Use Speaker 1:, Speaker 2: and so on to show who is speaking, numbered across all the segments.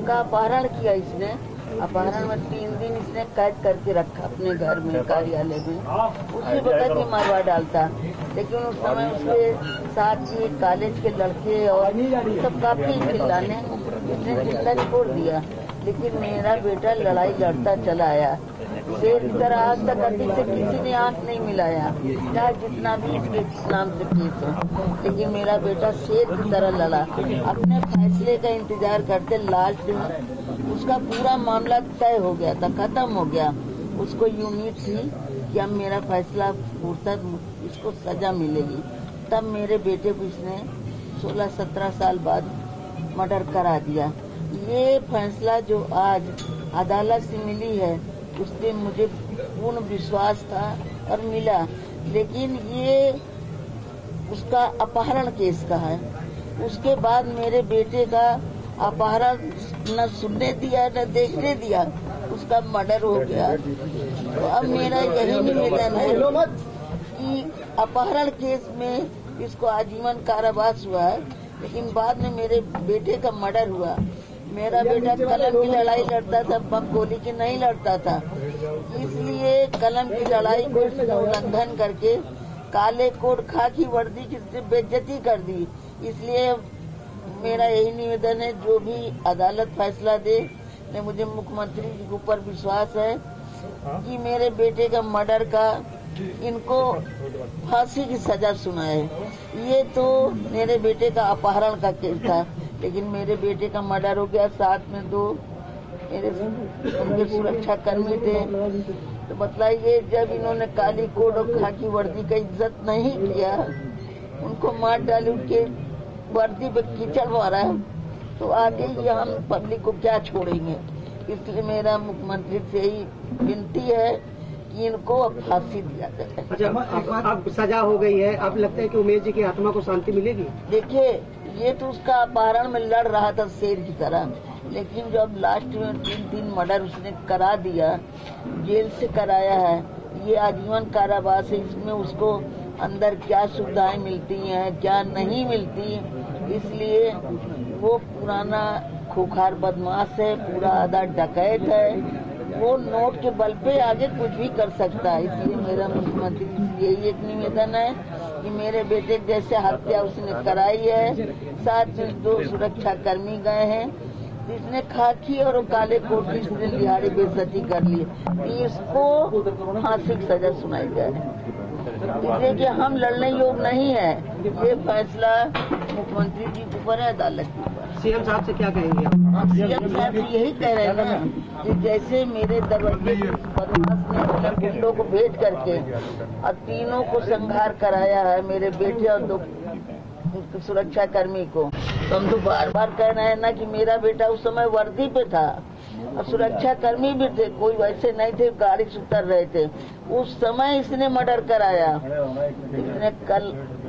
Speaker 1: उनका अपहरण किया इसने। अपहरण में 3 दिन इसने कैद करके रखा अपने घर में, कार्यालय में। उसी वक्त ही मरवा डालता। लेकिन उस समय उसके साथ ही कॉलेज के लड़के और सब काफी चिल्लाने, इसने जिंदा छोड़ दिया। लेकिन मेरा बेटा लड़ाई लड़ता चला आया। शेर की तरह आज तक अति से किसी ने आंख नहीं मिलाया, चाहे जितना भी इसके नाम से केस हो। लेकिन मेरा बेटा शेर की तरह लड़ा, अपने फैसले का इंतजार करते। लास्ट में उसका पूरा मामला तय हो गया था, खत्म हो गया। उसको ये उम्मीद थी कि अब मेरा फैसला फुर्सत, इसको सजा मिलेगी। तब मेरे बेटे को इसने 16-17 साल बाद मर्डर करा दिया। ये फैसला जो आज अदालत से मिली है, उससे मुझे पूर्ण विश्वास था और मिला। लेकिन ये उसका अपहरण केस का है। उसके बाद मेरे बेटे का अपहरण न सुनने दिया न देखने दिया, उसका मर्डर हो गया। तो अब मेरा यही निवेदन है कि अपहरण केस में इसको आजीवन कारावास हुआ है, लेकिन बाद में मेरे बेटे का मर्डर हुआ। मेरा बेटा कलम की लड़ाई लड़ता था, बम गोली की नहीं लड़ता था। इसलिए कलम की लड़ाई को उल्लंघन करके काले कोट खाकी वर्दी की बेइज्जती कर दी। इसलिए मेरा यही निवेदन है, जो भी अदालत फैसला दे, मुझे मुख्यमंत्री जी के ऊपर विश्वास है कि मेरे बेटे का मर्डर का इनको फांसी की सजा सुनाए। ये तो मेरे बेटे का अपहरण का केस था, लेकिन मेरे बेटे का मर्डर हो गया। साथ में 2 मेरे उनके सुरक्षा कर्मी थे। तो बताइए, जब इन्होंने काली कोट और खाकी वर्दी का इज्जत नहीं किया, उनको मार डाली, उनके वर्दी पे कीचड़ मारा, तो आगे ये हम पब्लिक को क्या छोड़ेंगे। इसलिए मेरा मुख्यमंत्री से यही विनती है कि इनको अब फांसी दिया जाए।
Speaker 2: अच्छा, अब सजा हो गई है, अब लगता है कि उमेश जी की आत्मा को शांति मिलेगी?
Speaker 1: देखिए, ये तो उसका अपहरण में लड़ रहा था शेर की तरह, लेकिन जब लास्ट में 3 मर्डर उसने करा दिया, जेल से कराया है, ये आजीवन कारावास है। इसमें उसको अंदर क्या सुविधाएं मिलती हैं, क्या नहीं मिलती, इसलिए वो पुराना खूंखार बदमाश है, पूरा आधा डकैत है। वो नोट के बल पे आगे कुछ भी कर सकता है। इसलिए मेरा मुख्यमंत्री से यही एक निवेदन है कि मेरे बेटे जैसे हत्या उसने कराई है, साथ में 2 सुरक्षा कर्मी गए हैं, इसने खाकी और काले कोट की इसने दिहाड़ी बेइज्जती कर ली, इसको फांसी की सजा सुनाई जाए। इसलिए कि हम लड़ने योग्य नहीं है, ये फैसला मुख्यमंत्री जी के ऊपर है, अदालत के ऊपर।
Speaker 2: सीएम साहब से क्या कहेंगे?
Speaker 1: सीएम साहब से यही कह रहे हैं ना कि जैसे मेरे दरवाजे बदमाश ने गुंडों को भेज करके और 3 को संहार कराया है, मेरे बेटे और 2 सुरक्षा कर्मी को, तो हम तो बार बार कह रहे हैं ना कि मेरा बेटा उस समय वर्दी पे था और सुरक्षा कर्मी भी थे, कोई वैसे नहीं थे, गाड़ी से उतर रहे थे। उस समय इसने मर्डर कराया। इसने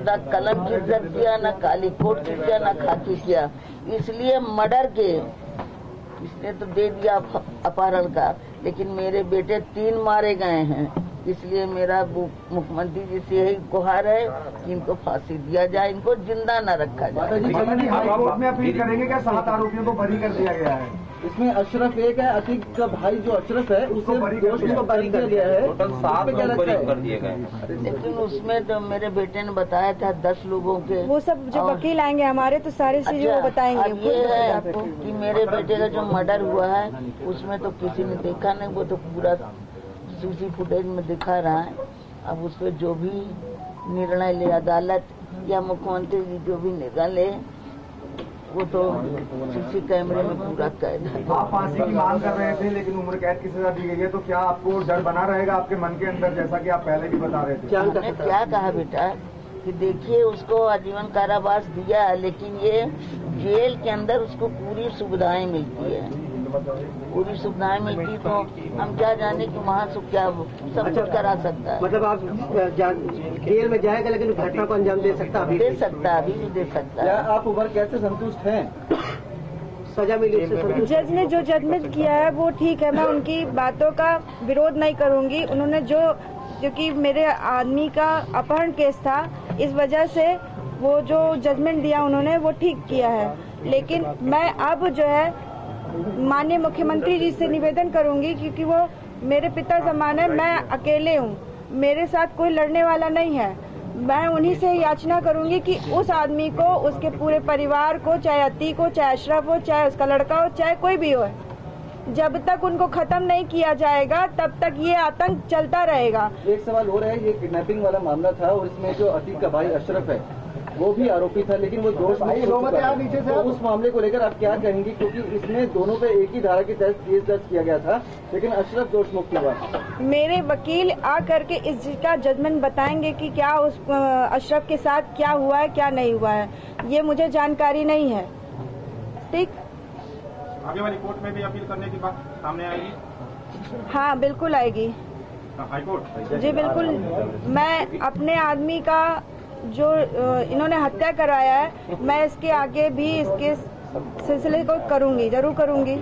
Speaker 1: न कलम की इज्जत किया, न काली कोट की किया, न खाकी किया। इसलिए मर्डर के इसने तो दे दिया अपहरण का, लेकिन मेरे बेटे 3 मारे गए हैं। इसलिए मेरा मुख्यमंत्री जी से यही गुहार है कि इनको फांसी दिया जाए, इनको जिंदा न रखा जाए।
Speaker 3: कोर्ट में अपील करेंगे क्या? 7 आरोपियों को बरी कर दिया गया है।
Speaker 4: इसमें अशरफ एक है, अतीक का भाई जो अशरफ है उसको बरी कर दिया गया है।
Speaker 5: टोटल 7 लोग बरी कर दिए गए।
Speaker 1: लेकिन उसमें तो मेरे बेटे ने बताया था 10 लोगों के,
Speaker 6: वो सब जो वकील आएंगे हमारे तो सारी चीजें वो बताएंगे।
Speaker 1: अब ये है आपको कि मेरे बेटे का जो मर्डर हुआ है उसमें तो किसी ने देखा नहीं, वो तो पूरा सीसी फुटेज में दिखा रहा है। अब उस पर जो भी निर्णय ले अदालत या मुख्यमंत्री जी जो भी निर्णय ले, वो तो सीसी कैमरे में पूरा कैद है।
Speaker 3: आप फांसी की मांग कर रहे थे, लेकिन उम्र कैद की सजा दी गई है, तो क्या आपको डर बना रहेगा आपके मन के अंदर, जैसा कि आप पहले भी बता रहे थे?
Speaker 1: मैंने क्या कहा बेटा कि देखिए, उसको आजीवन कारावास दिया है, लेकिन ये जेल के अंदर उसको पूरी सुविधाएं मिलती है, पूरी सुविधाएं मिलती, तो हम क्या जाने कि वहाँ से क्या सब कुछ करा सकता है।
Speaker 2: मतलब आप जेल में जाएगा लेकिन घटना को अंजाम दे सकता है?
Speaker 1: दे सकता है, अभी भी दे सकता है।
Speaker 4: आप उम्र कैसे संतुष्ट हैं?
Speaker 2: सजा मिली उससे संतुष्ट?
Speaker 6: जज ने जो जजमेंट किया है वो ठीक है, मैं उनकी बातों का विरोध नहीं करूंगी। उन्होंने जो कि मेरे आदमी का अपहरण केस था, इस वजह से वो जो जजमेंट दिया उन्होंने वो ठीक किया है। लेकिन मैं अब जो है माननीय मुख्यमंत्री जी से निवेदन करूंगी, क्योंकि वो मेरे पिता समान है, मैं अकेले हूँ, मेरे साथ कोई लड़ने वाला नहीं है। मैं उन्हीं से याचना करूंगी कि उस आदमी को, उसके पूरे परिवार को, चाहे अतीक हो, चाहे अशरफ हो, चाहे उसका लड़का हो, चाहे कोई भी हो, जब तक उनको खत्म नहीं किया जाएगा तब तक ये आतंक चलता रहेगा।
Speaker 4: एक सवाल हो रहा है, ये किडनैपिंग वाला मामला था और इसमें जो अतीक का भाई अशरफ है वो भी आरोपी था, लेकिन वो दोष मुक्त हो चुका है। तो उस मामले को लेकर आप क्या कहेंगे, क्योंकि इसमें दोनों पे एक ही धारा के तहत केस दर्ज किया गया था, लेकिन अशरफ दोष मुक्त हुआ।
Speaker 6: मेरे वकील आ करके इसका जजमेंट बताएंगे कि क्या उस अशरफ के साथ क्या हुआ है, क्या नहीं हुआ है, ये मुझे जानकारी नहीं है। ठीक,
Speaker 3: आगे वाली कोर्ट में भी अपील करने की बात सामने आएगी?
Speaker 6: हाँ बिल्कुल आएगी।
Speaker 3: हाईकोर्ट?
Speaker 6: जी बिल्कुल, मैं अपने आदमी का जो इन्होंने हत्या कराया है, मैं इसके आगे भी इसके सिलसिले को करूंगी, जरूर करूंगी।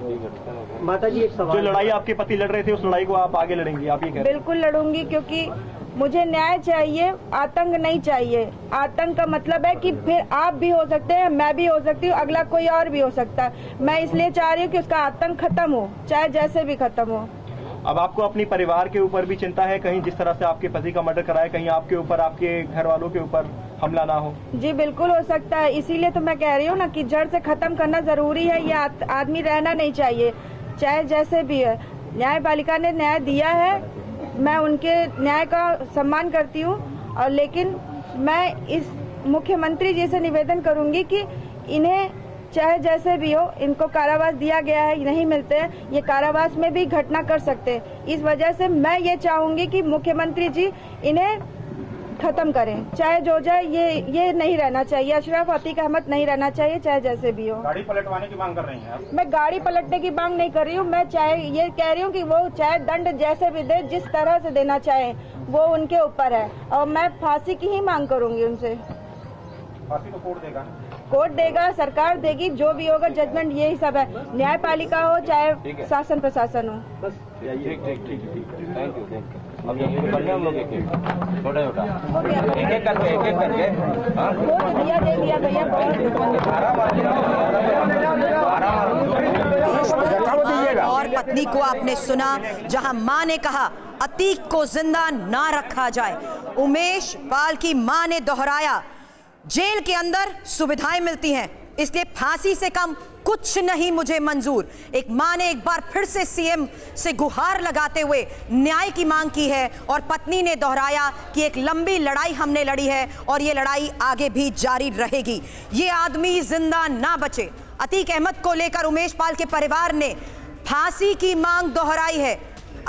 Speaker 2: माता जी एक सवाल,
Speaker 7: जो लड़ाई आपके पति लड़ रहे थे उस लड़ाई को आप आगे लड़ेंगी, आप ये कह रहे हैं?
Speaker 6: बिल्कुल लड़ूंगी, क्योंकि मुझे न्याय चाहिए, आतंक नहीं चाहिए। आतंक का मतलब है कि फिर आप भी हो सकते हैं, मैं भी हो सकती हूँ, अगला कोई और भी हो सकता है। मैं इसलिए चाह रही हूँ कि उसका आतंक खत्म हो, चाहे जैसे भी खत्म हो।
Speaker 7: अब आपको अपनी परिवार के ऊपर भी चिंता है, कहीं जिस तरह से आपके पति का मर्डर कराया, कहीं आपके ऊपर, आपके घर वालों के ऊपर हमला ना हो?
Speaker 6: जी बिल्कुल हो सकता है, इसीलिए तो मैं कह रही हूँ ना कि जड़ से खत्म करना जरूरी है। ये आदमी रहना नहीं चाहिए, चाहे जैसे भी है। न्यायपालिका ने न्याय दिया है, मैं उनके न्याय का सम्मान करती हूँ, और लेकिन मैं इस मुख्यमंत्री जी से निवेदन करूंगी कि इन्हें चाहे जैसे भी हो, इनको कारावास दिया गया है, नहीं मिलते हैं, ये कारावास में भी घटना कर सकते हैं। इस वजह से मैं ये चाहूंगी कि मुख्यमंत्री जी इन्हें खत्म करें, चाहे जो जाए। ये नहीं रहना चाहिए, अशरफ अतीक अहमद नहीं रहना चाहिए, चाहे जैसे भी हो।
Speaker 3: गाड़ी पलटवाने की मांग कर रही हैं आप?
Speaker 6: मैं गाड़ी पलटने की मांग नहीं कर रही हूँ, मैं चाहे ये कह रही हूँ कि वो चाहे दंड जैसे भी दे, जिस तरह से देना चाहे, वो उनके ऊपर है, और मैं फांसी की ही मांग करूंगी उनसे।
Speaker 3: फांसी तो कोर्ट देगा?
Speaker 6: कोर्ट देगा, सरकार देगी, जो भी होगा जजमेंट यही सब है, न्यायपालिका हो चाहे शासन प्रशासन हो।
Speaker 5: Thank you. अब यही करने हम लोग छोटा एक करके
Speaker 6: वो तो दिया दे दिया भैया,
Speaker 8: और पत्नी को आपने सुना, जहां मां ने कहा अतीक को जिंदा ना रखा जाए, उमेश पाल की मां ने दोहराया जेल के अंदर सुविधाएं मिलती हैं, इसलिए फांसी से कम कुछ नहीं मुझे मंजूर। एक मां ने एक बार फिर से सीएम से गुहार लगाते हुए न्याय की मांग की है, और पत्नी ने दोहराया कि एक लंबी लड़ाई हमने लड़ी है और ये लड़ाई आगे भी जारी रहेगी। ये आदमी जिंदा ना बचे। अतीक अहमद को लेकर उमेश पाल के परिवार ने फांसी की मांग दोहराई है।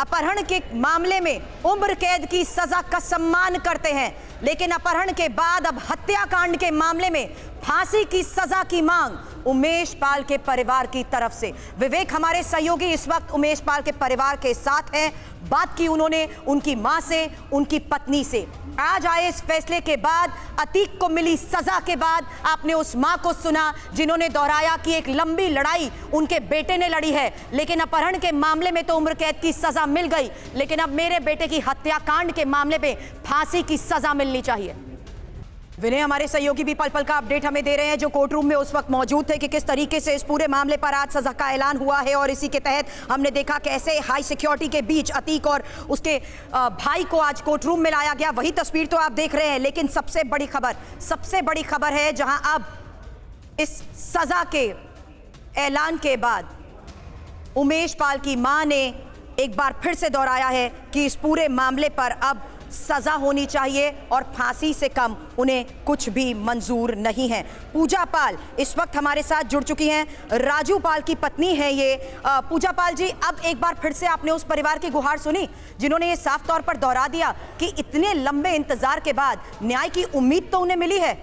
Speaker 8: अपहरण के मामले में उम्र कैद की सजा का सम्मान करते हैं, लेकिन अपहरण के बाद अब हत्याकांड के मामले में फांसी की सजा की मांग उमेश पाल के परिवार की तरफ से। विवेक हमारे सहयोगी इस वक्त उमेश पाल के परिवार के साथ हैं। बात की उन्होंने उनकी मां से, उनकी पत्नी से। आज आए इस फैसले के बाद, अतीक को मिली सजा के बाद, आपने उस मां को सुना जिन्होंने दोहराया कि एक लंबी लड़ाई उनके बेटे ने लड़ी है, लेकिन अपहरण के मामले में तो उम्र कैद की सजा मिल गई, लेकिन अब मेरे बेटे की हत्याकांड के मामले में फांसी की सजा मिलनी चाहिए। विनय हमारे सहयोगी भी पल पल का अपडेट हमें दे रहे हैं, जो कोर्ट रूम में उस वक्त मौजूद थे, कि किस तरीके से इस पूरे मामले पर आज सजा का ऐलान हुआ है, और इसी के तहत हमने देखा कैसे हाई सिक्योरिटी के बीच अतीक और उसके भाई को आज कोर्ट रूम में लाया गया। वही तस्वीर तो आप देख रहे हैं, लेकिन सबसे बड़ी खबर है, जहां अब इस सजा के ऐलान के बाद उमेश पाल की मां ने एक बार फिर से दोहराया है कि इस पूरे मामले पर अब सजा होनी चाहिए और फांसी से कम उन्हें कुछ भी मंजूर नहीं है। पूजा पाल इस वक्त हमारे साथ जुड़ चुकी हैं, राजू पाल की पत्नी है ये। पूजा पाल जी, अब एक बार फिर से आपने उस परिवार की गुहार सुनी जिन्होंने ये साफ तौर पर दोहरा दिया कि इतने लंबे इंतजार के बाद न्याय की उम्मीद तो उन्हें मिली है,